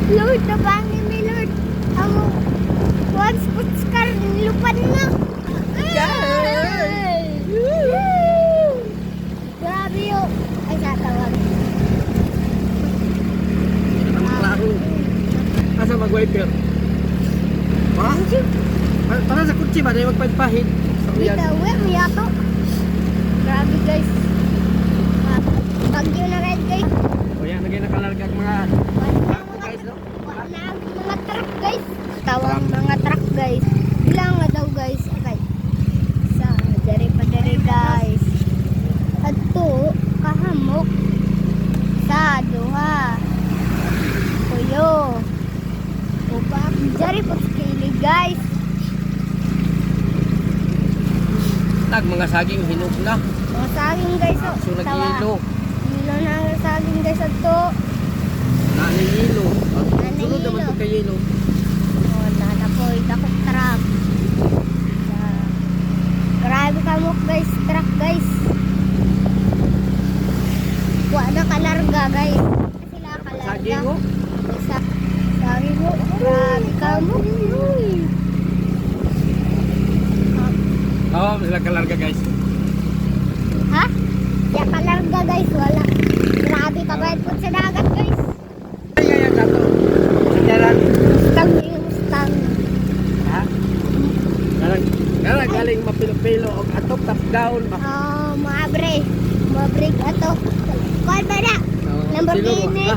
Lord, nabangi mi Lord. Amo, once puts car, lupan na. Ay! Grabe yun. Ay, tatawag. Klaro. Asa mag-wiper? Ha? Para sa kutsi ba? Dahil magpahid. Dito, may ato. Grabe guys. Bagyo na red guys. O yan, lagay na kalargag mga guys, no? Wala ang mga truck guys. Tawang mga truck guys. Bilang nga daw guys. Okay. Sa dari pa dari guys. Adto kahamok sa duha. Kuyo. Upa dari pa kili guys. Tag mga saging hinog na. Mga saging guys. Oh. So nag-ilo. Hilo na ang saging guys adto. Nanihilo. Nanihilo. Sunod naman ito kay hilo. Oh, nanapoy dakok truck. Grabe kamok guys, truck guys. Wala kalarga guys. Sila kalarga. Saging mo? Isa. Saging mo. Grabe kamok. Oo, sila kalarga guys. Ha? Ya kalarga guys, wala. Grabe kabayad po sa dagat guys. Ay, ay, dato. Sandalan. Mustang yung mustang. Ha? Karang galing mapilo-pilo og atop top down ba? Oh, maabre. Maabre ato. Kuan ba na? Lamborghini.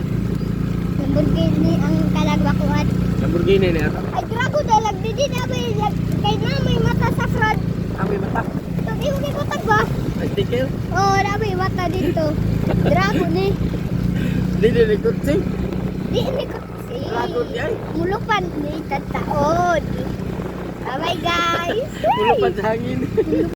Lamborghini ang kalagwakuan. Lamborghini ni ato. Ay, grago dalag. Didi na may kay na may mata sa front. Ami mata. Sabi mo kay matag ba? Ay sticker. Oo, na may mata dito. Drago ni. Dili ni kutsi. Di ni ko si. Dragon di ay. Mulupan ni tataod. Bye guys. Ulo pa sa hangin.